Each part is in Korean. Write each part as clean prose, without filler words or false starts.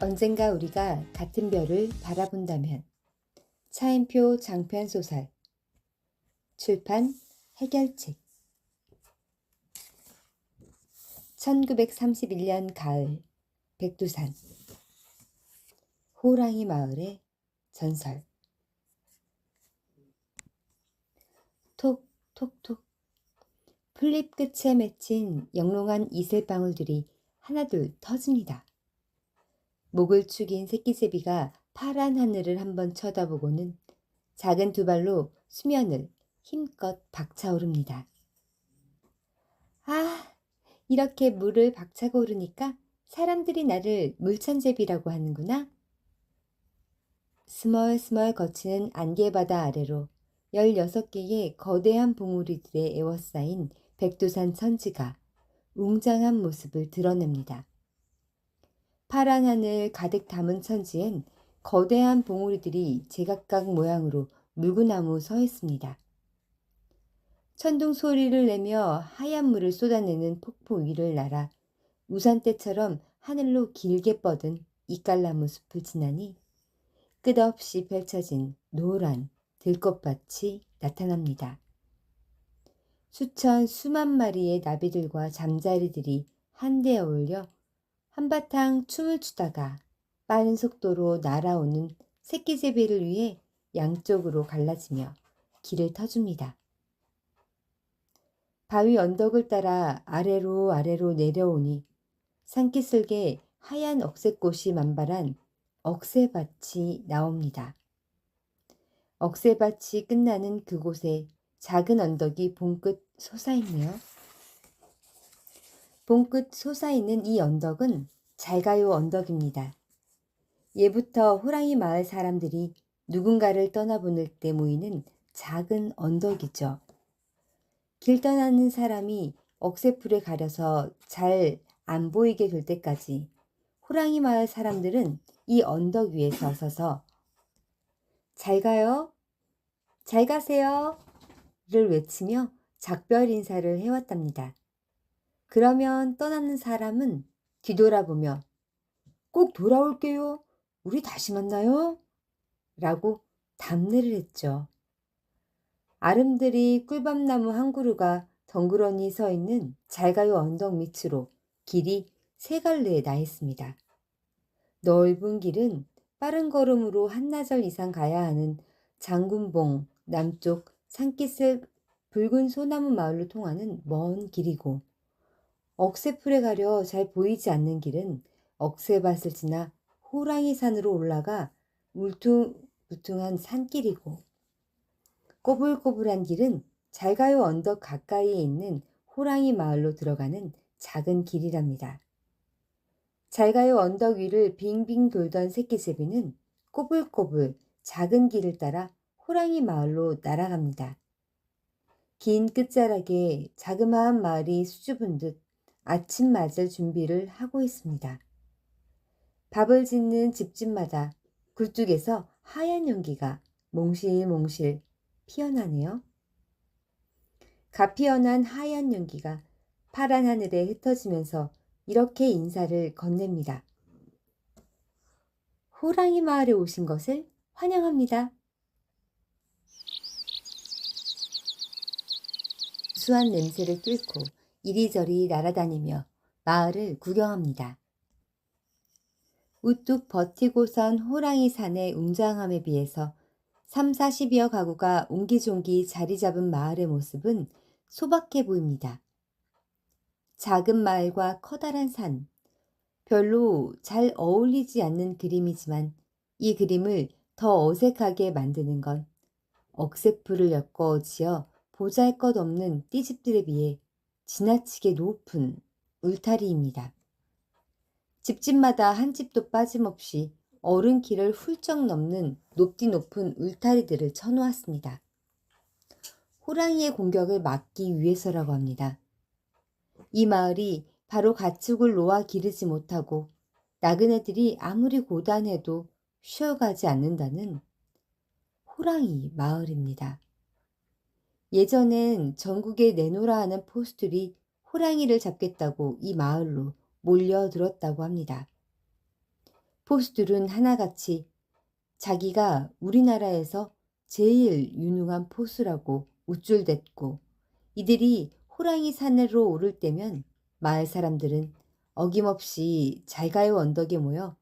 언젠가 우리가 같은 별을 바라본다면. 차인표 장편소설. 출판 해결책. 1931년 가을, 백두산. 호랑이 마을의 전설. 톡톡톡. 풀잎 끝에 맺힌 영롱한 이슬방울들이 하나둘 터집니다. 목을 축인 새끼제비가 파란 하늘을 한번 쳐다보고는 작은 두 발로 수면을 힘껏 박차오릅니다. 아, 이렇게 물을 박차고 오르니까 사람들이 나를 물천제비라고 하는구나. 스멀스멀 거치는 안개바다 아래로 16개의 거대한 봉우리들에 에워싸인 백두산 천지가 웅장한 모습을 드러냅니다. 파란 하늘 가득 담은 천지엔 거대한 봉우리들이 제각각 모양으로 물구나무 서 있습니다. 천둥 소리를 내며 하얀 물을 쏟아내는 폭포 위를 날아 우산대처럼 하늘로 길게 뻗은 이깔나무 숲을 지나니 끝없이 펼쳐진 노란 들꽃밭이 나타납니다. 수만 마리의 나비들과 잠자리들이 한데 어울려 한바탕 춤을 추다가 빠른 속도로 날아오는 새끼제비를 위해 양쪽으로 갈라지며 길을 터줍니다. 바위 언덕을 따라 아래로 내려오니 산기슭에 하얀 억새꽃이 만발한 억새밭이 나옵니다. 억새밭이 끝나는 그곳에 작은 언덕이 봉긋 솟아있네요. 봉긋 솟아있는 이 언덕은 잘가요 언덕입니다. 예부터 호랑이 마을 사람들이 누군가를 떠나보낼 때 모이는 작은 언덕이죠. 길 떠나는 사람이 억새풀에 가려서 잘 안 보이게 될 때까지 호랑이 마을 사람들은 이 언덕 위에 서서 잘 가요, 잘 가세요 를 외치며 작별 인사를 해왔답니다. 그러면 떠나는 사람은 뒤돌아보며 꼭 돌아올게요, 우리 다시 만나요 라고 답례를 했죠. 아름드리 꿀밤나무 한 그루가 덩그러니 서 있는 잘가요 언덕 밑으로 길이 세 갈래에 나 있습니다. 넓은 길은 빠른 걸음으로 한나절 이상 가야 하는 장군봉 남쪽 산기슭 붉은 소나무 마을로 통하는 먼 길이고, 억새풀에 가려 잘 보이지 않는 길은 억새밭을 지나 호랑이 산으로 올라가 울퉁불퉁한 산길이고, 꼬불꼬불한 길은 잘가요 언덕 가까이에 있는 호랑이 마을로 들어가는 작은 길이랍니다. 잘가요 언덕 위를 빙빙 돌던 새끼제비는 꼬불꼬불 작은 길을 따라 호랑이 마을로 날아갑니다. 긴 끝자락에 자그마한 마을이 수줍은 듯 아침 맞을 준비를 하고 있습니다. 밥을 짓는 집집마다 굴뚝에서 하얀 연기가 몽실몽실 피어나네요. 가피어난 하얀 연기가 파란 하늘에 흩어지면서 이렇게 인사를 건넵니다. 호랑이 마을에 오신 것을 환영합니다. 수한 냄새를 뚫고 이리저리 날아다니며 마을을 구경합니다. 우뚝 버티고선 호랑이 산의 웅장함에 비해서 30-40여 가구가 옹기종기 자리 잡은 마을의 모습은 소박해 보입니다. 작은 마을과 커다란 산, 별로 잘 어울리지 않는 그림이지만 이 그림을 더 어색하게 만드는 건 억새풀을 엮어 지어 보잘것없는 띠집들에 비해 지나치게 높은 울타리입니다. 집집마다 한 집도 빠짐없이 어른키를 훌쩍 넘는 높디 높은 울타리들을 쳐놓았습니다. 호랑이의 공격을 막기 위해서라고 합니다. 이 마을이 바로 가축을 놓아 기르지 못하고 나그네들이 아무리 고단해도 쉬어가지 않는다는 호랑이 마을입니다. 예전엔 전국에 내놓으라 하는 포스들이 호랑이를 잡겠다고 이 마을로 몰려들었다고 합니다. 포수들은 하나같이 자기가 우리나라에서 제일 유능한 포수라고 우쭐댔고, 이들이 호랑이 산으로 오를 때면 마을 사람들은 어김없이 잘가요 언덕에 모여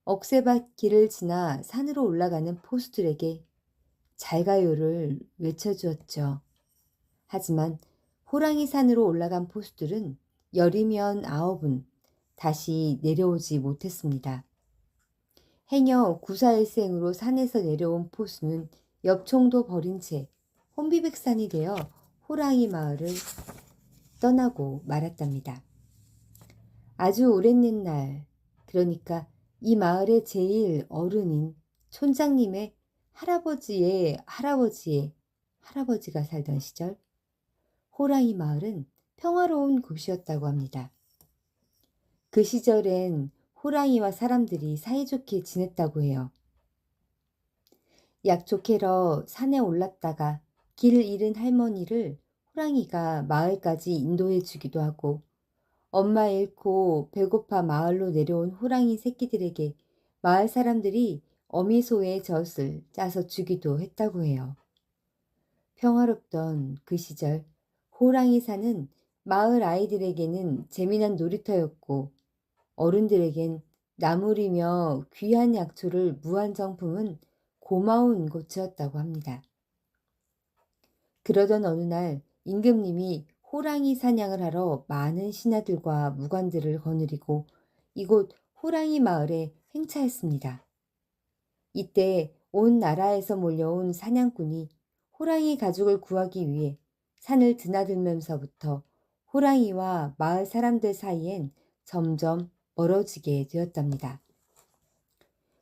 억새밭 길을 지나 산으로 올라가는 포수들에게 잘가요를 외쳐주었죠. 하지만 호랑이 산으로 올라간 포수들은 열이면 아홉은 다시 내려오지 못했습니다. 행여 구사일생으로 산에서 내려온 포수는 엽총도 버린 채 혼비백산이 되어 호랑이 마을을 떠나고 말았답니다. 아주 오랜 옛날, 그러니까 이 마을의 제일 어른인 촌장님의 할아버지의 할아버지의 할아버지가 살던 시절, 호랑이 마을은 평화로운 곳이었다고 합니다. 그 시절엔 호랑이와 사람들이 사이좋게 지냈다고 해요. 약초 캐러 산에 올랐다가 길 잃은 할머니를 호랑이가 마을까지 인도해 주기도 하고, 엄마 잃고 배고파 마을로 내려온 호랑이 새끼들에게 마을 사람들이 어미소의 젖을 짜서 주기도 했다고 해요. 평화롭던 그 시절, 호랑이 산은 마을 아이들에게는 재미난 놀이터였고, 어른들에겐 나물이며 귀한 약초를 무한정품은 고마운 곳이었다고 합니다. 그러던 어느 날 임금님이 호랑이 사냥을 하러 많은 신하들과 무관들을 거느리고 이곳 호랑이 마을에 행차했습니다. 이때 온 나라에서 몰려온 사냥꾼이 호랑이 가족을 구하기 위해 산을 드나들면서부터 호랑이와 마을 사람들 사이엔 점점 멀어지게 되었답니다.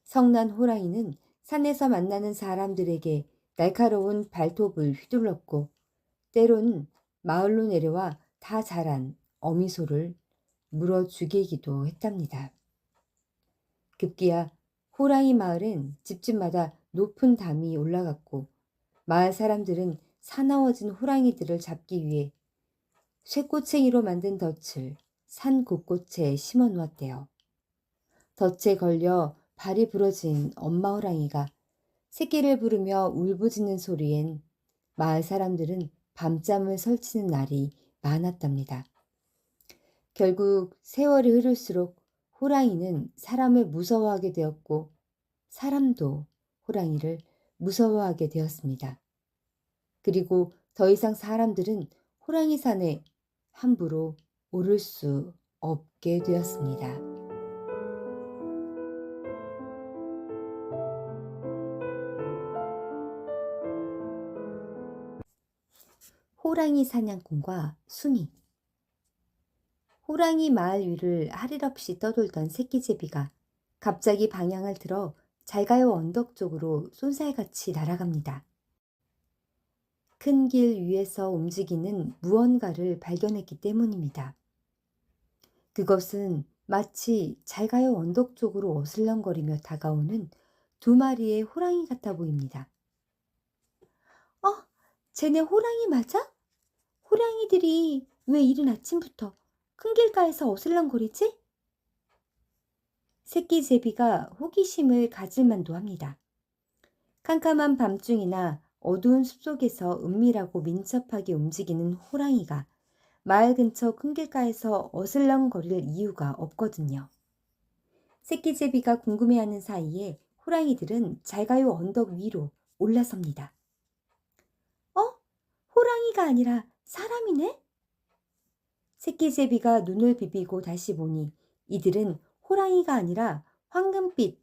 성난 호랑이는 산에서 만나는 사람들에게 날카로운 발톱을 휘둘렀고, 때론 마을로 내려와 다 자란 어미소를 물어 죽이기도 했답니다. 급기야 호랑이 마을엔 집집마다 높은 담이 올라갔고, 마을 사람들은 사나워진 호랑이들을 잡기 위해 쇠꼬챙이로 만든 덫을 산 곳곳에 심어 놓았대요. 덫에 걸려 발이 부러진 엄마 호랑이가 새끼를 부르며 울부짖는 소리엔 마을 사람들은 밤잠을 설치는 날이 많았답니다. 결국 세월이 흐를수록 호랑이는 사람을 무서워하게 되었고, 사람도 호랑이를 무서워하게 되었습니다. 그리고 더 이상 사람들은 호랑이 산에 함부로 오를 수 없게 되었습니다. 호랑이 사냥꾼과 순이. 호랑이 마을 위를 할 일 없이 떠돌던 새끼제비가 갑자기 방향을 틀어 잘가요 언덕 쪽으로 쏜살같이 날아갑니다. 큰 길 위에서 움직이는 무언가를 발견했기 때문입니다. 그것은 마치 잘가요 언덕 쪽으로 어슬렁거리며 다가오는 두 마리의 호랑이 같아 보입니다. 쟤네 호랑이 맞아? 호랑이들이 왜 이른 아침부터 큰 길가에서 어슬렁거리지? 새끼 제비가 호기심을 가질 만도 합니다. 캄캄한 밤중이나 어두운 숲속에서 은밀하고 민첩하게 움직이는 호랑이가 마을 근처 큰 길가에서 어슬렁거릴 이유가 없거든요. 새끼 제비가 궁금해하는 사이에 호랑이들은 잘가요 언덕 위로 올라섭니다. 호랑이가 아니라 사람이네? 새끼 제비가 눈을 비비고 다시 보니 이들은 호랑이가 아니라 황금빛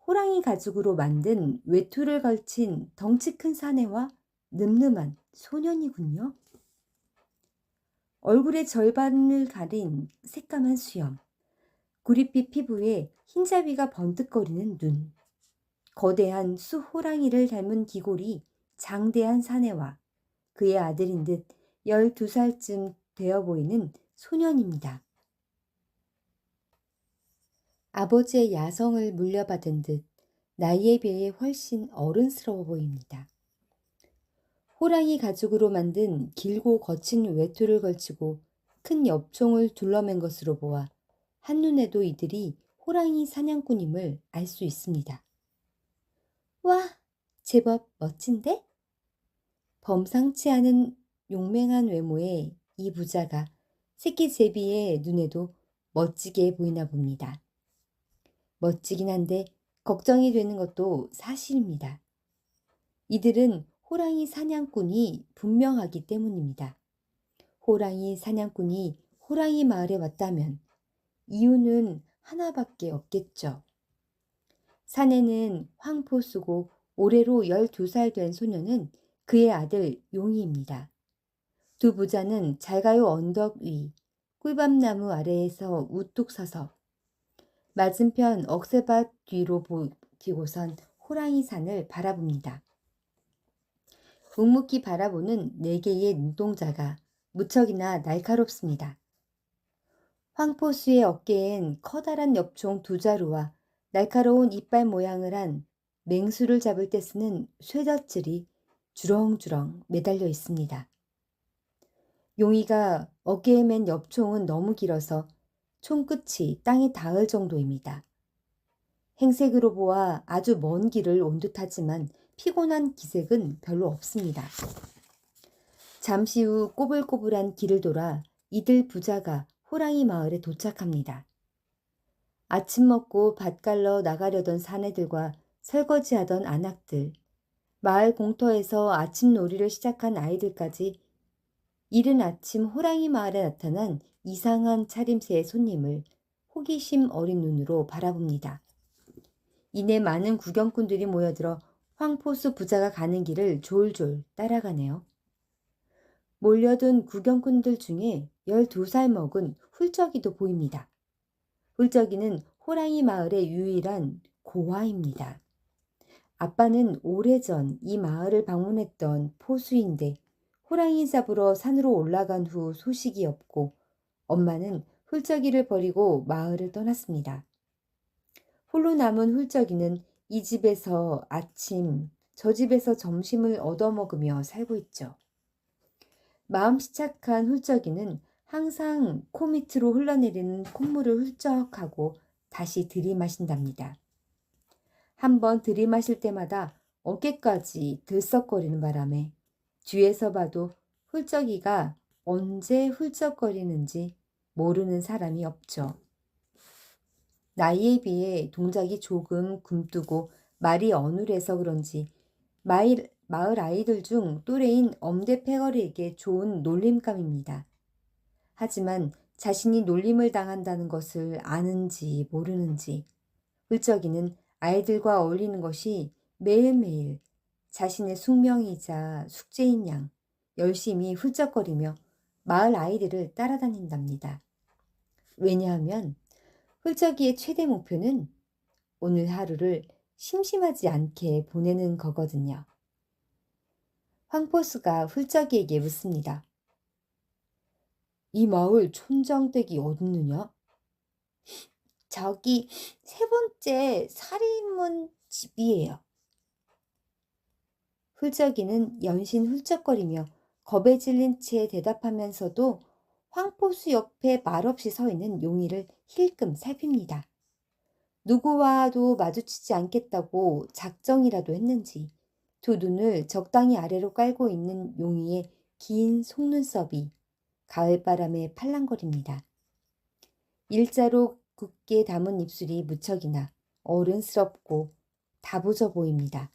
호랑이 가죽으로 만든 외투를 걸친 덩치 큰 사내와 늠름한 소년이군요. 얼굴의 절반을 가린 새까만 수염, 구릿빛 피부에 흰자위가 번뜩거리는 눈, 거대한 수호랑이를 닮은 기골이 장대한 사내와 그의 아들인 듯 12살쯤 되어 보이는 소년입니다. 아버지의 야성을 물려받은 듯 나이에 비해 훨씬 어른스러워 보입니다. 호랑이 가죽으로 만든 길고 거친 외투를 걸치고 큰 엽총을 둘러맨 것으로 보아 한눈에도 이들이 호랑이 사냥꾼임을 알 수 있습니다. 와, 제법 멋진데? 범상치 않은 용맹한 외모의 이 부자가 새끼 제비의 눈에도 멋지게 보이나 봅니다. 멋지긴 한데 걱정이 되는 것도 사실입니다. 이들은 호랑이 사냥꾼이 분명하기 때문입니다. 호랑이 사냥꾼이 호랑이 마을에 왔다면 이유는 하나밖에 없겠죠. 사내는 황포수고 올해로 12살 된 소녀는 그의 아들 용이입니다. 두 부자는 잘가요 언덕 위 꿀밤나무 아래에서 우뚝 서서 맞은편 억새밭 뒤로 보고선 호랑이 산을 바라봅니다. 묵묵히 바라보는 네 개의 눈동자가 무척이나 날카롭습니다. 황포수의 어깨엔 커다란 엽총 두 자루와 날카로운 이빨 모양을 한 맹수를 잡을 때 쓰는 쇠젓질이 주렁주렁 매달려 있습니다. 용이가 어깨에 맨 엽총은 너무 길어서 총끝이 땅에 닿을 정도입니다. 행색으로 보아 아주 먼 길을 온 듯하지만 피곤한 기색은 별로 없습니다. 잠시 후 꼬불꼬불한 길을 돌아 이들 부자가 호랑이 마을에 도착합니다. 아침 먹고 밭 갈러 나가려던 사내들과 설거지하던 아낙들, 마을 공터에서 아침 놀이를 시작한 아이들까지 이른 아침 호랑이 마을에 나타난 이상한 차림새의 손님을 호기심 어린 눈으로 바라봅니다. 이내 많은 구경꾼들이 모여들어 황포수 부자가 가는 길을 졸졸 따라가네요. 몰려든 구경꾼들 중에 12살 먹은 훌쩍이도 보입니다. 훌쩍이는 호랑이 마을의 유일한 고아입니다. 아빠는 오래전 이 마을을 방문했던 포수인데 호랑이 잡으러 산으로 올라간 후 소식이 없고 엄마는 훌쩍이를 버리고 마을을 떠났습니다. 홀로 남은 훌쩍이는 이 집에서 아침, 저 집에서 점심을 얻어먹으며 살고 있죠. 마음씨 착한 훌쩍이는 항상 코 밑으로 흘러내리는 콧물을 훌쩍하고 다시 들이마신답니다. 한번 들이마실 때마다 어깨까지 들썩거리는 바람에 뒤에서 봐도 훌쩍이가 언제 훌쩍거리는지 모르는 사람이 없죠. 나이에 비해 동작이 조금 굼뜨고 말이 어눌해서 그런지 마을 아이들 중 또래인 엄대 패거리에게 좋은 놀림감입니다. 하지만 자신이 놀림을 당한다는 것을 아는지 모르는지 훌쩍이는 아이들과 어울리는 것이 매일매일 자신의 숙명이자 숙제인 양 열심히 훌쩍거리며 마을 아이들을 따라다닌답니다. 왜냐하면 훌쩍이의 최대 목표는 오늘 하루를 심심하지 않게 보내는 거거든요. 황포수가 훌쩍이에게 묻습니다. 이 마을 촌장 댁이 어딨느냐? 저기 세 번째 살인문 집이에요. 훌쩍이는 연신 훌쩍거리며 겁에 질린 채 대답하면서도 황포수 옆에 말없이 서 있는 용이를 힐끔 살핍니다. 누구와도 마주치지 않겠다고 작정이라도 했는지 두 눈을 적당히 아래로 깔고 있는 용이의 긴 속눈썹이 가을바람에 팔랑거립니다. 일자로 굳게 담은 입술이 무척이나 어른스럽고 다부져 보입니다.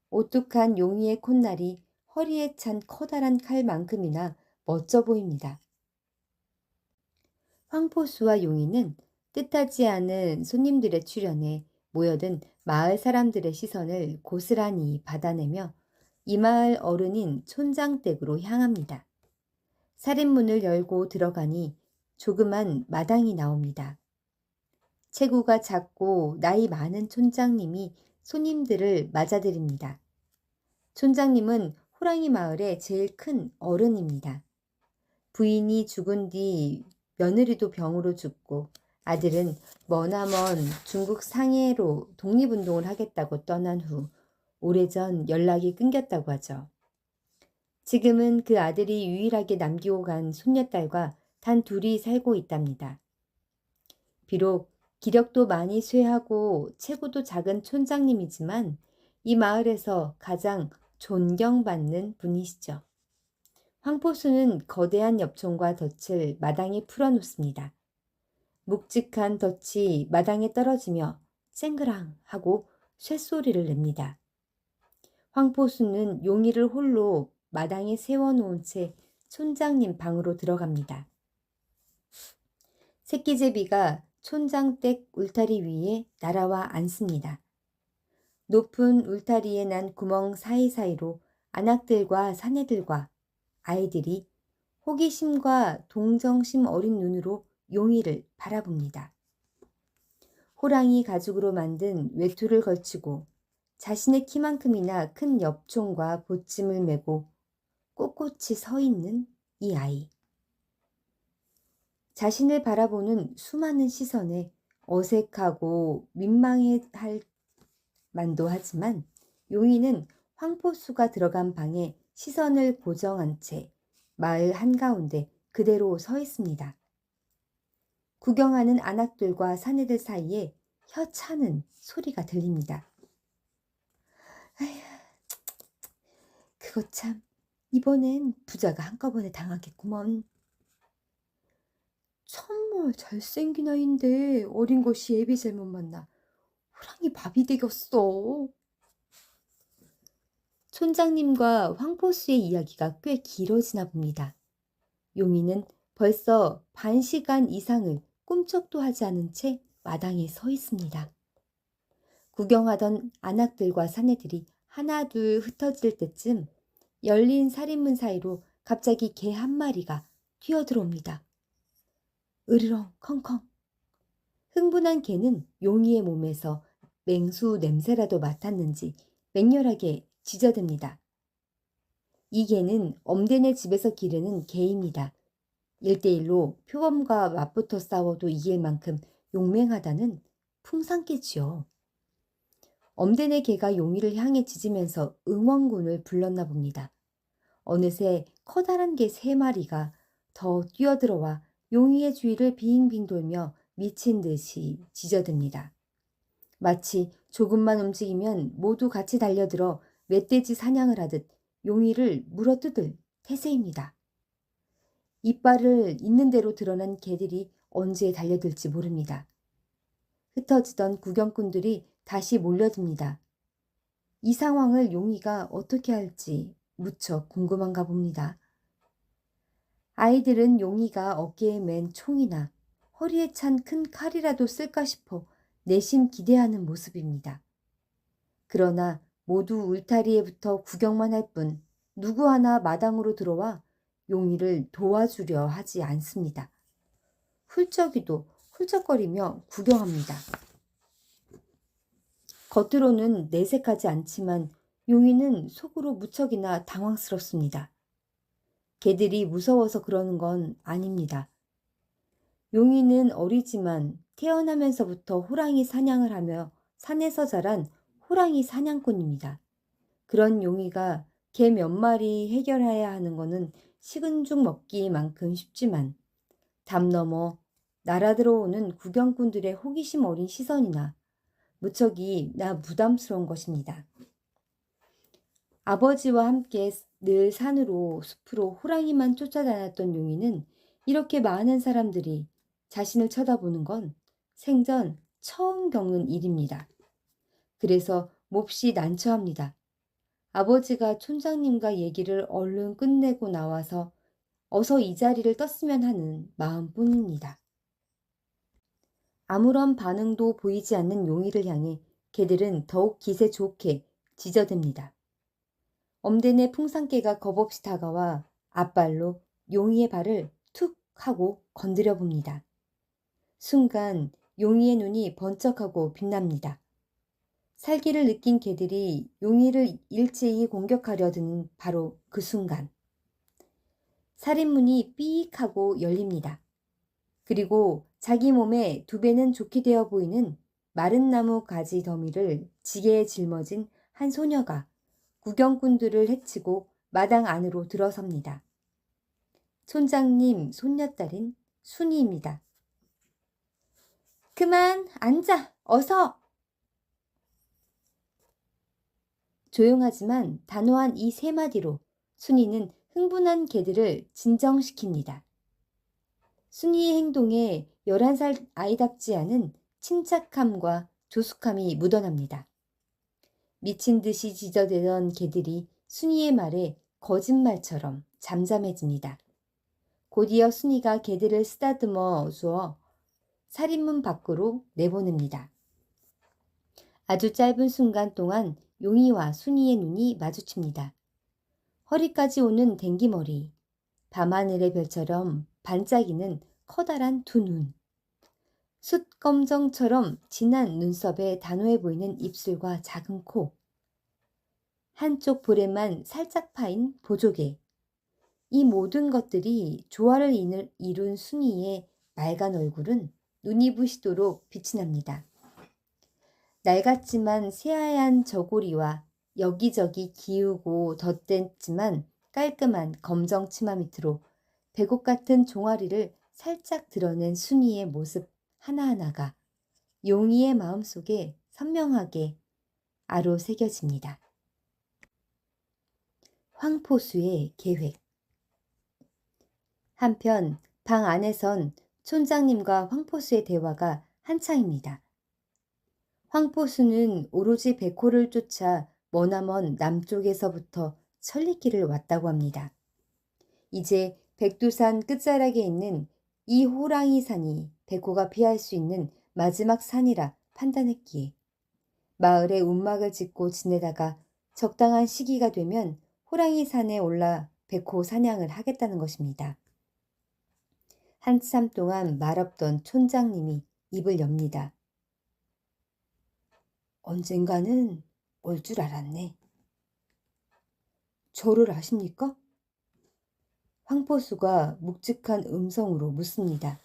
오뚝한 용이의 콧날이 허리에 찬 커다란 칼만큼이나 멋져 보입니다. 황포수와 용이는 뜻하지 않은 손님들의 출연에 모여든 마을 사람들의 시선을 고스란히 받아내며 이 마을 어른인 촌장 댁으로 향합니다. 살인문을 열고 들어가니 조그만 마당이 나옵니다. 체구가 작고 나이 많은 촌장님이 손님들을 맞아들입니다. 촌장님은 호랑이 마을의 제일 큰 어른입니다. 부인이 죽은 뒤 며느리도 병으로 죽고 아들은 머나먼 중국 상해로 독립운동을 하겠다고 떠난 후 오래전 연락이 끊겼다고 하죠. 지금은 그 아들이 유일하게 남기고 간 손녀딸과 단 둘이 살고 있답니다. 비록 기력도 많이 쇠하고 체구도 작은 촌장님이지만 이 마을에서 가장 존경받는 분이시죠. 황포수는 거대한 엽총과 덫을 마당에 풀어놓습니다. 묵직한 덫이 마당에 떨어지며 쨍그랑 하고 쇳소리를 냅니다. 황포수는 용이를 홀로 마당에 세워놓은 채 촌장님 방으로 들어갑니다. 새끼제비가 촌장댁 울타리 위에 날아와 앉습니다. 높은 울타리에 난 구멍 사이사이로 안악들과 사내들과 아이들이 호기심과 동정심 어린 눈으로 용이를 바라봅니다. 호랑이 가죽으로 만든 외투를 걸치고 자신의 키만큼이나 큰 엽총과 보찜을 메고 꼿꼿이 서 있는 이 아이. 자신을 바라보는 수많은 시선에 어색하고 민망해할 만도 하지만 용이는 황포수가 들어간 방에 시선을 고정한 채 마을 한가운데 그대로 서 있습니다. 구경하는 안악들과 사내들 사이에 혀차는 소리가 들립니다. 아휴, 그거 참, 이번엔 부자가 한꺼번에 당하겠구먼. 참말 잘생긴 아인데 어린 것이 애비 잘못 만나 호랑이 밥이 되겠어. 촌장님과 황포수의 이야기가 꽤 길어지나 봅니다. 용이는 벌써 반 시간 이상을 꿈쩍도 하지 않은 채 마당에 서 있습니다. 구경하던 안악들과 사내들이 하나둘 흩어질 때쯤 열린 살인문 사이로 갑자기 개 한 마리가 뛰어들어옵니다. 으르렁 컹컹. 흥분한 개는 용이의 몸에서 맹수 냄새라도 맡았는지 맹렬하게 짖어댑니다. 이 개는 엄대네 집에서 기르는 개입니다. 1대1로 표범과 맞붙어 싸워도 이길 만큼 용맹하다는 풍산개지요. 엄대네 개가 용이를 향해 짖으면서 응원군을 불렀나 봅니다. 어느새 커다란 개 3마리가 더 뛰어들어와 용이의 주위를 빙빙 돌며 미친 듯이 짖어댑니다. 마치 조금만 움직이면 모두 같이 달려들어 멧돼지 사냥을 하듯 용이를 물어뜯을 태세입니다. 이빨을 있는 대로 드러난 개들이 언제 달려들지 모릅니다. 흩어지던 구경꾼들이 다시 몰려듭니다. 이 상황을 용이가 어떻게 할지 무척 궁금한가 봅니다. 아이들은 용이가 어깨에 맨 총이나 허리에 찬 큰 칼이라도 쓸까 싶어 내심 기대하는 모습입니다. 그러나 모두 울타리에 붙어 구경만 할 뿐 누구 하나 마당으로 들어와 용이를 도와주려 하지 않습니다. 훌쩍이도 훌쩍거리며 구경합니다. 겉으로는 내색하지 않지만 용이는 속으로 무척이나 당황스럽습니다. 개들이 무서워서 그러는 건 아닙니다. 용이는 어리지만 태어나면서부터 호랑이 사냥을 하며 산에서 자란 호랑이 사냥꾼입니다. 그런 용이가 개 몇 마리 해결해야 하는 거는 식은 죽 먹기만큼 쉽지만 담 넘어 날아들어오는 구경꾼들의 호기심 어린 시선이나 무척이나 부담스러운 것입니다. 아버지와 함께 늘 산으로 숲으로 호랑이만 쫓아다녔던 용이는 이렇게 많은 사람들이 자신을 쳐다보는 건 생전 처음 겪는 일입니다. 그래서 몹시 난처합니다. 아버지가 촌장님과 얘기를 얼른 끝내고 나와서 어서 이 자리를 떴으면 하는 마음뿐입니다. 아무런 반응도 보이지 않는 용이를 향해 개들은 더욱 기세 좋게 짖어댑니다. 엄대네 풍산개가 겁없이 다가와 앞발로 용이의 발을 툭 하고 건드려 봅니다. 순간 용이의 눈이 번쩍하고 빛납니다. 살기를 느낀 개들이 용이를 일제히 공격하려 드는 바로 그 순간 살인문이 삐익 하고 열립니다. 그리고 자기 몸에 2배는 좋게 되어 보이는 마른 나무 가지 더미를 지게에 짊어진 한 소녀가 구경꾼들을 해치고 마당 안으로 들어섭니다. 촌장님 손녀딸인 순이입니다. 그만 앉아, 어서! 조용하지만 단호한 이 세 마디로 순이는 흥분한 개들을 진정시킵니다. 순이의 행동에 11살 아이답지 않은 침착함과 조숙함이 묻어납니다. 미친 듯이 짖어대던 개들이 순이의 말에 거짓말처럼 잠잠해집니다. 곧이어 순이가 개들을 쓰다듬어 주어 살인문 밖으로 내보냅니다. 아주 짧은 순간 동안 용이와 순이의 눈이 마주칩니다. 허리까지 오는 댕기머리, 밤하늘의 별처럼 반짝이는 커다란 두 눈, 숯검정처럼 진한 눈썹에 단호해 보이는 입술과 작은 코, 한쪽 볼에만 살짝 파인 보조개, 이 모든 것들이 조화를 이룬 순이의 맑은 얼굴은 눈이 부시도록 빛이 납니다. 낡았지만 새하얀 저고리와 여기저기 기우고 덧댔지만 깔끔한 검정 치마 밑으로 백옥 같은 종아리를 살짝 드러낸 순이의 모습 하나하나가 용이의 마음속에 선명하게 아로 새겨집니다. 황포수의 계획. 한편 방 안에선 촌장님과 황포수의 대화가 한창입니다. 황포수는 오로지 백호를 쫓아 머나먼 남쪽에서부터 천리길을 왔다고 합니다. 이제 백두산 끝자락에 있는 이 호랑이 산이 백호가 피할 수 있는 마지막 산이라 판단했기에 마을에 움막을 짓고 지내다가 적당한 시기가 되면 호랑이 산에 올라 백호 사냥을 하겠다는 것입니다. 한참 동안 말없던 촌장님이 입을 엽니다. 언젠가는 올 줄 알았네. 저를 아십니까? 황포수가 묵직한 음성으로 묻습니다.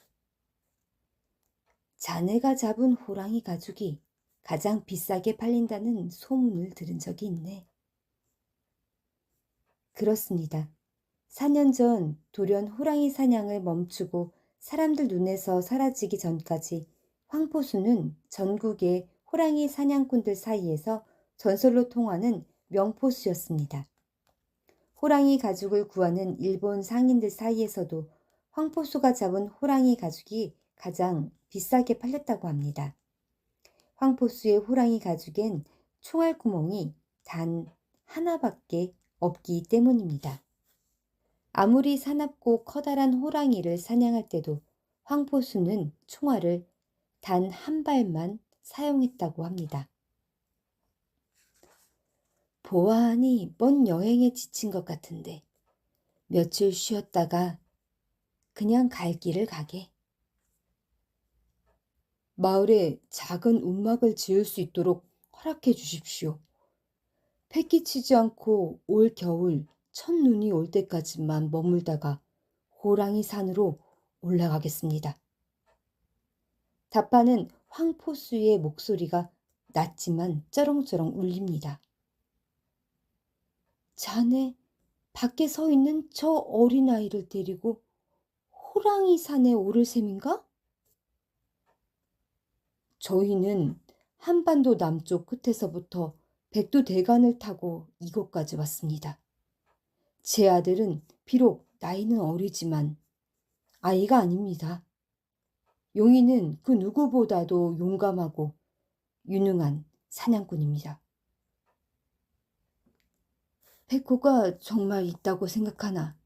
자네가 잡은 호랑이 가죽이 가장 비싸게 팔린다는 소문을 들은 적이 있네. 그렇습니다. 4년 전 돌연 호랑이 사냥을 멈추고 사람들 눈에서 사라지기 전까지 황포수는 전국의 호랑이 사냥꾼들 사이에서 전설로 통하는 명포수였습니다. 호랑이 가죽을 구하는 일본 상인들 사이에서도 황포수가 잡은 호랑이 가죽이 가장 비싸게 팔렸다고 합니다. 황포수의 호랑이 가죽엔 총알 구멍이 단 하나밖에 없기 때문입니다. 아무리 사납고 커다란 호랑이를 사냥할 때도 황포수는 총알을 단 한 발만 사용했다고 합니다. 보아하니 먼 여행에 지친 것 같은데 며칠 쉬었다가 그냥 갈 길을 가게. 마을에 작은 움막을 지을 수 있도록 허락해 주십시오. 패기치지 않고 올 겨울 첫눈이 올 때까지만 머물다가 호랑이 산으로 올라가겠습니다. 답하는 황포수의 목소리가 낮지만 쩌렁쩌렁 울립니다. 자네 밖에 서 있는 저 어린아이를 데리고 호랑이 산에 오를 셈인가? 저희는 한반도 남쪽 끝에서부터 백두대간을 타고 이곳까지 왔습니다. 제 아들은 비록 나이는 어리지만 아이가 아닙니다. 용이는 그 누구보다도 용감하고 유능한 사냥꾼입니다. 백호가 정말 있다고 생각하나?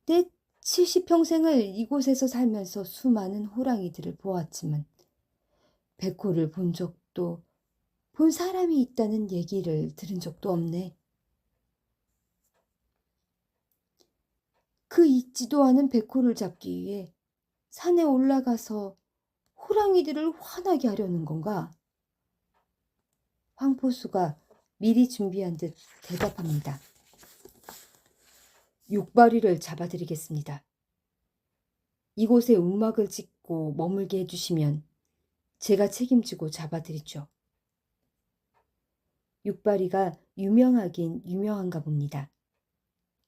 내 70평생을 이곳에서 살면서 수많은 호랑이들을 보았지만 백호를 본 적도 본 사람이 있다는 얘기를 들은 적도 없네. 그 있지도 않은 백호를 잡기 위해 산에 올라가서 호랑이들을 화나게 하려는 건가? 황포수가 미리 준비한 듯 대답합니다. 육바리를 잡아드리겠습니다. 이곳에 움막을 짓고 머물게 해주시면 제가 책임지고 잡아드리죠. 육바리가 유명하긴 유명한가 봅니다.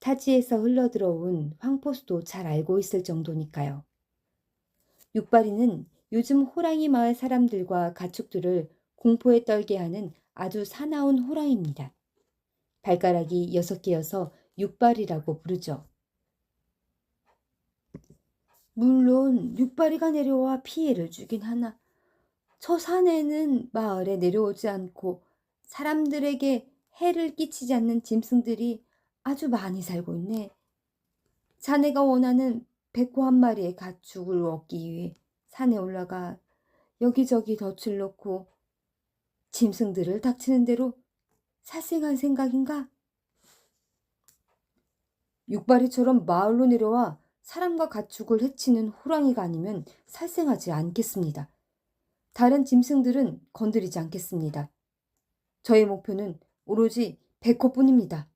타지에서 흘러들어온 황포수도 잘 알고 있을 정도니까요. 육바리는 요즘 호랑이 마을 사람들과 가축들을 공포에 떨게 하는 아주 사나운 호랑이입니다. 발가락이 6개여서 육발이라고 부르죠. 물론 육발이가 내려와 피해를 주긴 하나 저 사내는 마을에 내려오지 않고 사람들에게 해를 끼치지 않는 짐승들이 아주 많이 살고 있네. 자네가 원하는 백호 한 마리의 가축을 얻기 위해 산에 올라가 여기저기 덫을 놓고 짐승들을 닥치는 대로 살생할 생각인가? 육바리처럼 마을로 내려와 사람과 가축을 해치는 호랑이가 아니면 살생하지 않겠습니다. 다른 짐승들은 건드리지 않겠습니다. 저의 목표는 오로지 백호뿐입니다.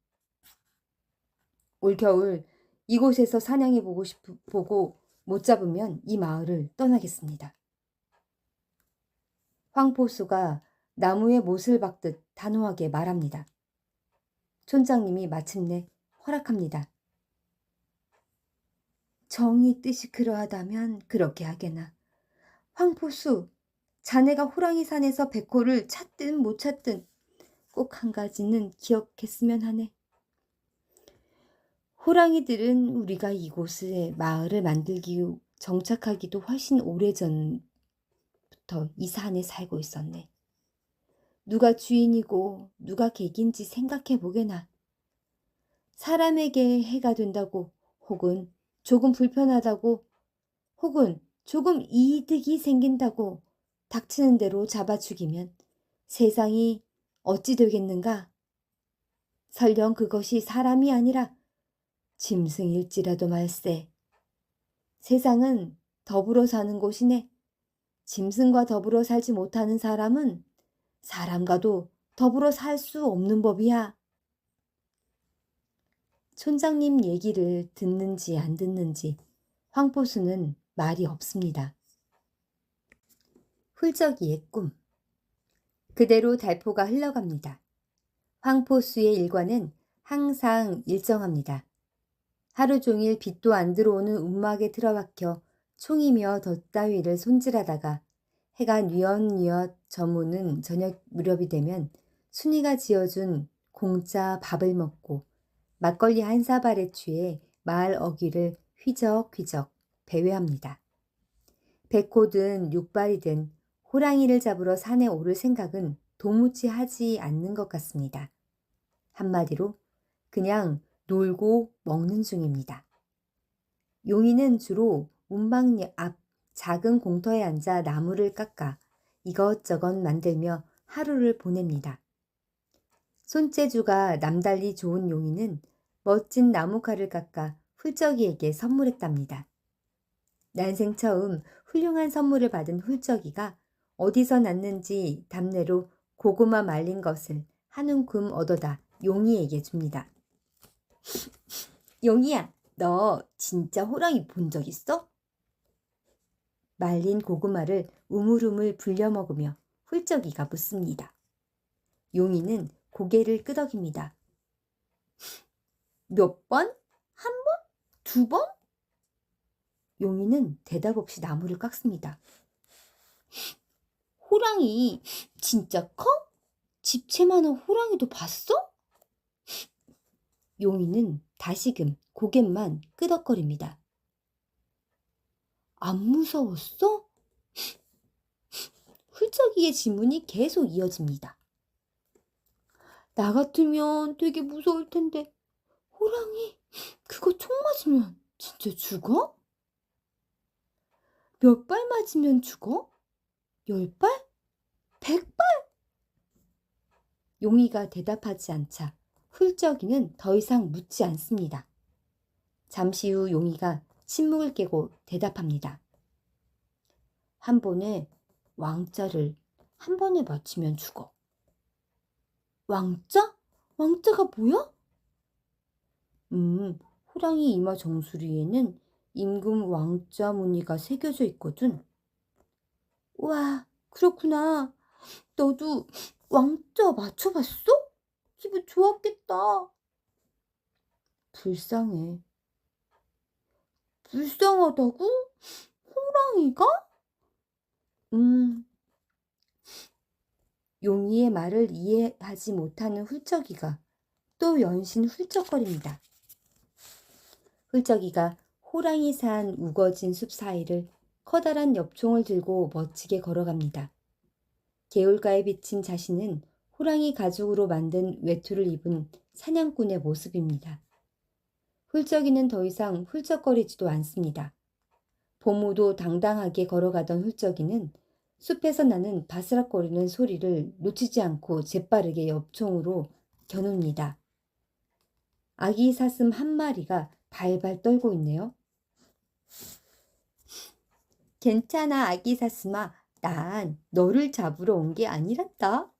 올겨울 이곳에서 사냥해 보고 못 잡으면 이 마을을 떠나겠습니다. 황포수가 나무에 못을 박듯 단호하게 말합니다. 촌장님이 마침내 허락합니다. 정의 뜻이 그러하다면 그렇게 하게나. 황포수, 자네가 호랑이산에서 백호를 찾든 못 찾든 꼭 한 가지는 기억했으면 하네. 호랑이들은 우리가 이곳에 마을을 만들기 정착하기도 훨씬 오래전부터 이 산에 살고 있었네. 누가 주인이고 누가 객인지 생각해 보게나. 사람에게 해가 된다고 혹은 조금 불편하다고 혹은 조금 이득이 생긴다고 닥치는 대로 잡아 죽이면 세상이 어찌 되겠는가? 설령 그것이 사람이 아니라 짐승일지라도 말세. 세상은 더불어 사는 곳이네. 짐승과 더불어 살지 못하는 사람은 사람과도 더불어 살 수 없는 법이야. 촌장님 얘기를 듣는지 안 듣는지 황포수는 말이 없습니다. 훌쩍이의 꿈. 그대로 달포가 흘러갑니다. 황포수의 일과는 항상 일정합니다. 하루 종일 빛도 안 들어오는 움막에 틀어박혀 총이며 덧따위를 손질하다가 해가 뉘엿뉘엿 저무는 저녁 무렵이 되면 순이가 지어준 공짜 밥을 먹고 막걸리 한 사발에 취해 마을 어귀를 휘적휘적 배회합니다. 백호든 육발이든 호랑이를 잡으러 산에 오를 생각은 도무지 하지 않는 것 같습니다. 한마디로 그냥 놀고 먹는 중입니다. 용이는 주로 운방 앞 작은 공터에 앉아 나무를 깎아 이것저것 만들며 하루를 보냅니다. 손재주가 남달리 좋은 용이는 멋진 나무칼을 깎아 훌쩍이에게 선물했답니다. 난생 처음 훌륭한 선물을 받은 훌쩍이가 어디서 났는지 답례로 고구마 말린 것을 한 움큼 얻어다 용이에게 줍니다. 용이야, 너 진짜 호랑이 본 적 있어? 말린 고구마를 우물우물 불려 먹으며 훌쩍이가 묻습니다. 용이는 고개를 끄덕입니다. 몇 번? 한 번? 두 번? 용이는 대답 없이 나무를 깎습니다. 호랑이 진짜 커? 집채만한 호랑이도 봤어? 용이는 다시금 고갯만 끄덕거립니다. 안 무서웠어? 훌쩍이의 질문이 계속 이어집니다. 나 같으면 되게 무서울 텐데 호랑이 그거 총 맞으면 진짜 죽어? 몇 발 맞으면 죽어? 10발? 100발? 용이가 대답하지 않자 훌쩍이는 더 이상 묻지 않습니다. 잠시 후 용이가 침묵을 깨고 대답합니다. 한 번에 왕자를 한 번에 맞히면 죽어. 왕자? 왕자가 뭐야? 호랑이 이마 정수리에는 임금 왕자 무늬가 새겨져 있거든. 와, 그렇구나. 너도 왕자 맞춰봤어? 기분 좋았겠다. 불쌍해. 불쌍하다고? 호랑이가? 음, 용이의 말을 이해하지 못하는 훌쩍이가 또 연신 훌쩍거립니다. 훌쩍이가 호랑이 산 우거진 숲 사이를 커다란 엽총을 들고 멋지게 걸어갑니다. 개울가에 비친 자신은 호랑이 가죽으로 만든 외투를 입은 사냥꾼의 모습입니다. 훌쩍이는 더 이상 훌쩍거리지도 않습니다. 보무도 당당하게 걸어가던 훌쩍이는 숲에서 나는 바스락거리는 소리를 놓치지 않고 재빠르게 엽총으로 겨눕니다. 아기 사슴 한 마리가 발발 떨고 있네요. 괜찮아, 아기 사슴아. 난 너를 잡으러 온 게 아니란다.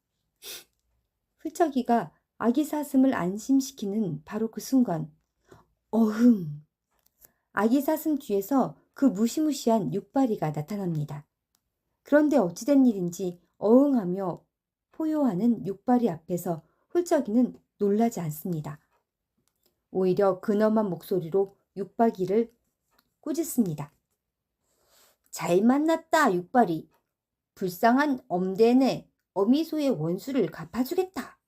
훌쩍이가 아기 사슴을 안심시키는 바로 그 순간, 어흥! 아기 사슴 뒤에서 그 무시무시한 육바리가 나타납니다. 그런데 어찌된 일인지 어흥하며 포효하는 육바리 앞에서 훌쩍이는 놀라지 않습니다. 오히려 근엄한 목소리로 육바리를 꾸짖습니다. 잘 만났다, 육바리. 불쌍한 엄대네. 어미소의 원수를 갚아주겠다.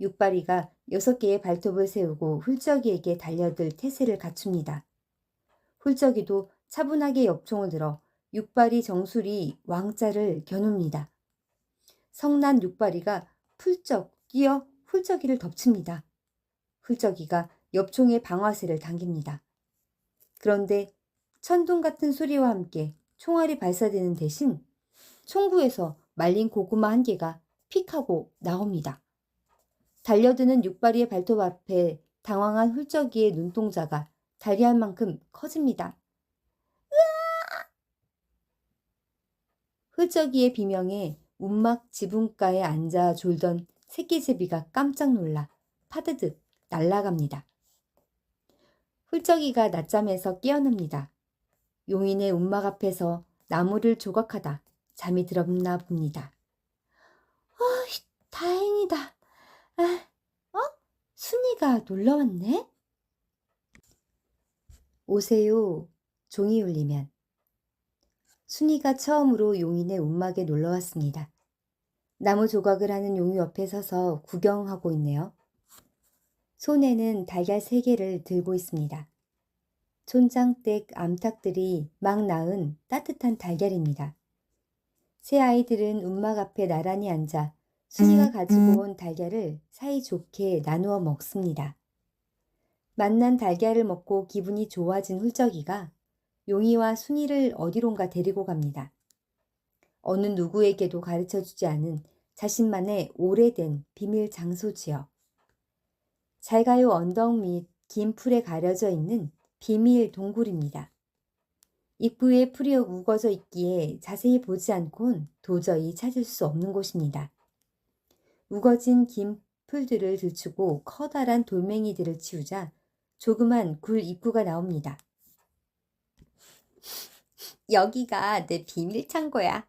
육바리가 6개의 발톱을 세우고 훌쩍이에게 달려들 태세를 갖춥니다. 훌쩍이도 차분하게 엽총을 들어 육바리 정수리 왕자를 겨눕니다. 성난 육바리가 풀쩍 뛰어 훌쩍이를 덮칩니다. 훌쩍이가 엽총의 방아쇠를 당깁니다. 그런데 천둥 같은 소리와 함께 총알이 발사되는 대신 총구에서 말린 고구마 한 개가 픽 하고 나옵니다. 달려드는 육바리의 발톱 앞에 당황한 훌쩍이의 눈동자가 달걀만큼 커집니다. 훌쩍이의 비명에 움막 지붕가에 앉아 졸던 새끼제비가 깜짝 놀라 파드득 날아갑니다. 훌쩍이가 낮잠에서 깨어납니다. 용인의 움막 앞에서 나무를 조각하다 잠이 들었나 봅니다. 다행이다. 순이가 놀러왔네? 오세요. 종이 울리면. 순이가 처음으로 용인의 움막에 놀러왔습니다. 나무 조각을 하는 용이 옆에 서서 구경하고 있네요. 손에는 달걀 3개를 들고 있습니다. 촌장댁 암탉들이 막 낳은 따뜻한 달걀입니다. 새 아이들은 움막 앞에 나란히 앉아 순이가 가지고 온 달걀을 사이좋게 나누어 먹습니다. 맛난 달걀을 먹고 기분이 좋아진 훌쩍이가 용이와 순이를 어디론가 데리고 갑니다. 어느 누구에게도 가르쳐주지 않은 자신만의 오래된 비밀 장소지요. 잘가요 언덕 밑 긴 풀에 가려져 있는 비밀 동굴입니다. 입구에 풀이 우거져 있기에 자세히 보지 않곤 도저히 찾을 수 없는 곳입니다. 우거진 긴 풀들을 들추고 커다란 돌멩이들을 치우자 조그만 굴 입구가 나옵니다. 여기가 내 비밀 창고야.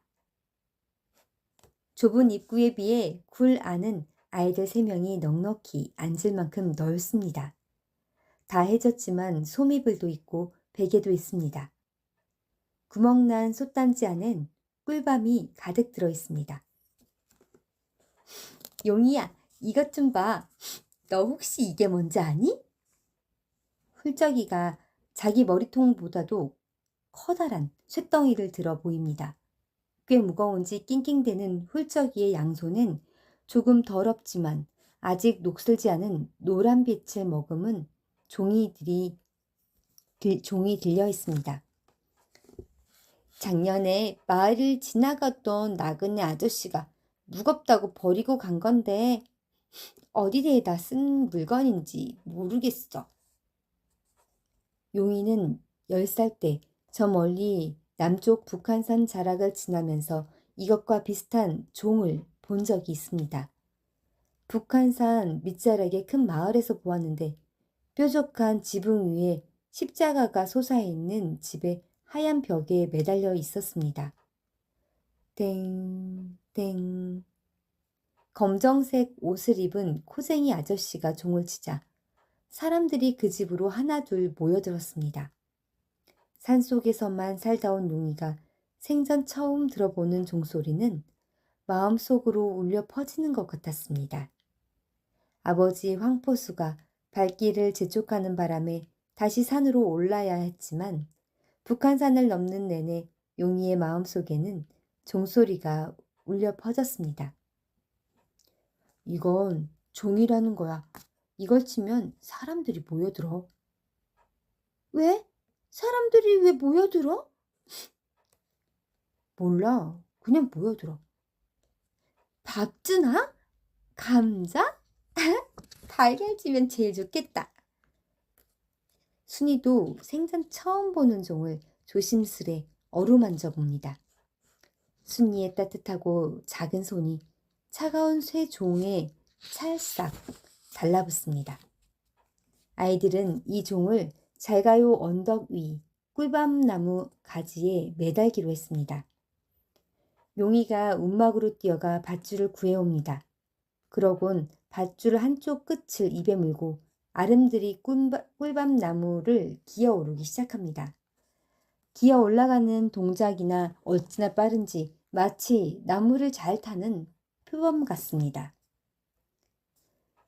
좁은 입구에 비해 굴 안은 아이들 3명이 넉넉히 앉을 만큼 넓습니다. 다 해졌지만 소미불도 있고 베개도 있습니다. 구멍난 솥단지 안엔 꿀밤이 가득 들어 있습니다. 용이야, 이것 좀 봐. 너 혹시 이게 뭔지 아니? 훌쩍이가 자기 머리통보다도 커다란 쇳덩이를 들어 보입니다. 꽤 무거운지 낑낑대는 훌쩍이의 양손엔 조금 더럽지만 아직 녹슬지 않은 노란빛을 머금은 종이 들려 있습니다. 작년에 마을을 지나갔던 나그네 아저씨가 무겁다고 버리고 간 건데 어디에다 쓴 물건인지 모르겠어. 용이는 10살 때 저 멀리 남쪽 북한산 자락을 지나면서 이것과 비슷한 종을 본 적이 있습니다. 북한산 밑자락의 큰 마을에서 보았는데 뾰족한 지붕 위에 십자가가 솟아있는 집의 하얀 벽에 매달려 있었습니다. 땡, 땡. 검정색 옷을 입은 코쟁이 아저씨가 종을 치자 사람들이 그 집으로 하나둘 모여들었습니다. 산속에서만 살다 온 용이가 생전 처음 들어보는 종소리는 마음속으로 울려 퍼지는 것 같았습니다. 아버지 황포수가 발길을 재촉하는 바람에 다시 산으로 올라야 했지만 북한산을 넘는 내내 용이의 마음속에는 종소리가 울려 퍼졌습니다. 이건 종이라는 거야. 이걸 치면 사람들이 모여들어. 왜? 사람들이 왜 모여들어? 몰라. 그냥 모여들어. 밥 주나? 감자? 달걀 주면 제일 좋겠다. 순이도 생전 처음 보는 종을 조심스레 어루만져 봅니다. 순이의 따뜻하고 작은 손이 차가운 쇠 종에 찰싹 달라붙습니다. 아이들은 이 종을 잘가요 언덕 위 꿀밤나무 가지에 매달기로 했습니다. 용이가 움막으로 뛰어가 밧줄을 구해옵니다. 그러곤 밧줄 한쪽 끝을 입에 물고 아름드리 꿀밤나무를 기어 오르기 시작합니다. 기어 올라가는 동작이나 어찌나 빠른지 마치 나무를 잘 타는 표범 같습니다.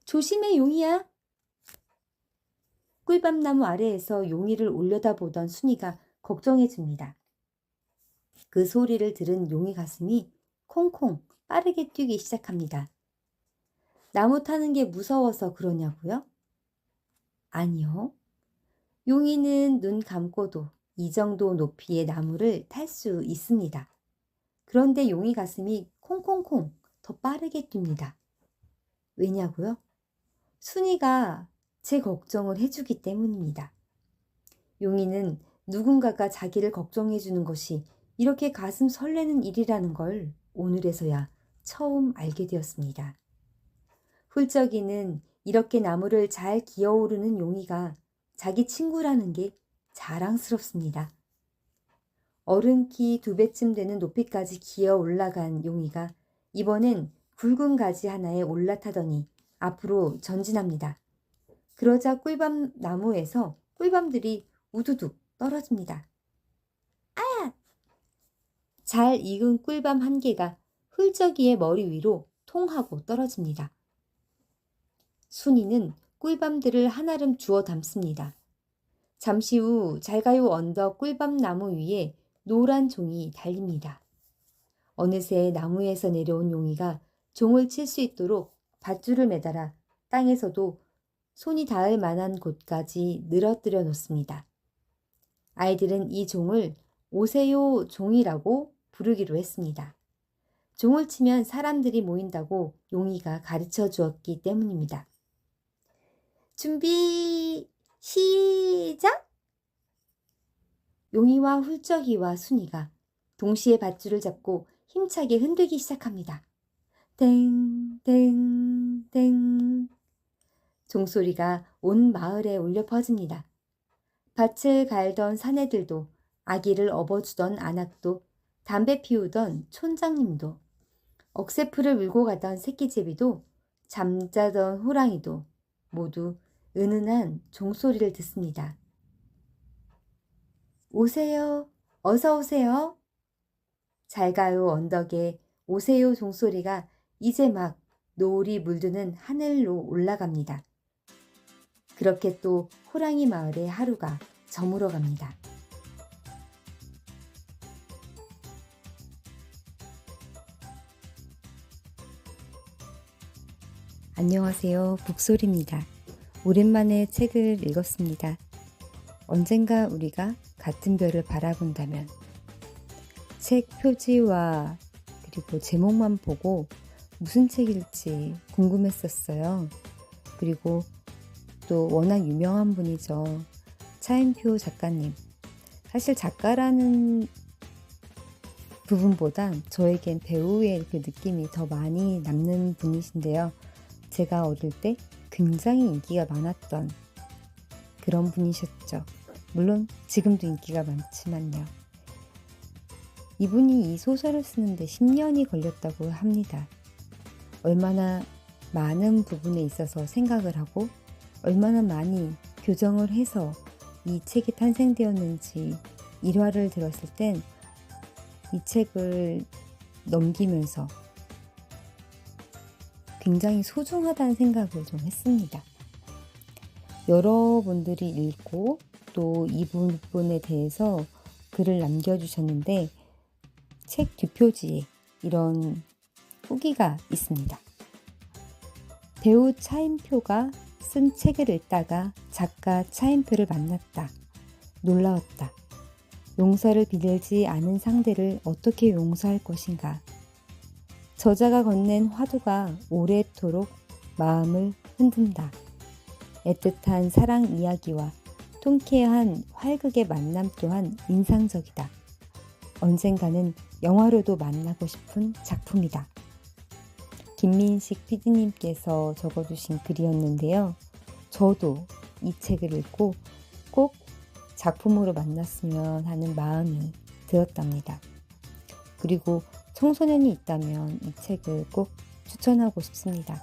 조심해, 용이야. 꿀밤나무 아래에서 용이를 올려다보던 순이가 걱정해줍니다. 그 소리를 들은 용이 가슴이 콩콩 빠르게 뛰기 시작합니다. 나무 타는 게 무서워서 그러냐고요? 아니요. 용이는 눈 감고도 이 정도 높이의 나무를 탈 수 있습니다. 그런데 용이 가슴이 콩콩콩 더 빠르게 뜁니다. 왜냐고요? 순이가 제 걱정을 해주기 때문입니다. 용이는 누군가가 자기를 걱정해주는 것이 이렇게 가슴 설레는 일이라는 걸 오늘에서야 처음 알게 되었습니다. 훌쩍이는 이렇게 나무를 잘 기어오르는 용이가 자기 친구라는 게 자랑스럽습니다. 어른 키 2배쯤 되는 높이까지 기어 올라간 용이가 이번엔 굵은 가지 하나에 올라타더니 앞으로 전진합니다. 그러자 꿀밤 나무에서 꿀밤들이 우두둑 떨어집니다. 아야! 잘 익은 꿀밤 한 개가 훌쩍이의 머리 위로 통 하고 떨어집니다. 순이는 꿀밤들을 한아름 주워 담습니다. 잠시 후 잘가요 언덕 꿀밤나무 위에 노란 종이 달립니다. 어느새 나무에서 내려온 용이가 종을 칠 수 있도록 밧줄을 매달아 땅에서도 손이 닿을 만한 곳까지 늘어뜨려 놓습니다. 아이들은 이 종을 오세요 종이라고 부르기로 했습니다. 종을 치면 사람들이 모인다고 용이가 가르쳐 주었기 때문입니다. 준비 시작! 용이와 훌쩍이와 순이가 동시에 밧줄을 잡고 힘차게 흔들기 시작합니다. 땡, 땡, 땡. 종소리가 온 마을에 울려 퍼집니다. 밭을 갈던 사내들도 아기를 업어주던 아낙도 담배 피우던 촌장님도 억새풀을 물고 가던 새끼제비도 잠자던 호랑이도 모두 은은한 종소리를 듣습니다. 오세요. 어서 오세요. 잘가요 언덕에 오세요 종소리가 이제 막 노을이 물드는 하늘로 올라갑니다. 그렇게 또 호랑이 마을의 하루가 저물어 갑니다. 안녕하세요. 북소리입니다. 오랜만에 책을 읽었습니다. 언젠가 우리가 같은 별을 바라본다면 책 표지와 그리고 제목만 보고 무슨 책일지 궁금했었어요. 그리고 또 워낙 유명한 분이죠. 차인표 작가님. 사실 작가라는 부분보단 저에겐 배우의 그 느낌이 더 많이 남는 분이신데요. 제가 어릴 때 굉장히 인기가 많았던 그런 분이셨죠. 물론 지금도 인기가 많지만요. 이분이 이 소설을 쓰는데 10년이 걸렸다고 합니다. 얼마나 많은 부분에 있어서 생각을 하고 얼마나 많이 교정을 해서 이 책이 탄생되었는지 일화를 들었을 땐 이 책을 넘기면서 굉장히 소중하다는 생각을 좀 했습니다. 여러분들이 읽고 또 이 부분에 대해서 글을 남겨주셨는데 책 뒷표지에 이런 후기가 있습니다. 배우 차인표가 쓴 책을 읽다가 작가 차인표를 만났다. 놀라웠다. 용서를 빌지 않은 상대를 어떻게 용서할 것인가. 저자가 건넨 화두가 오래도록 마음을 흔든다. 애틋한 사랑 이야기와 통쾌한 활극의 만남 또한 인상적이다. 언젠가는 영화로도 만나고 싶은 작품이다. 김민식 PD님께서 적어주신 글이었는데요. 저도 이 책을 읽고 꼭 작품으로 만났으면 하는 마음이 들었답니다. 그리고 청소년이 있다면 이 책을 꼭 추천하고 싶습니다.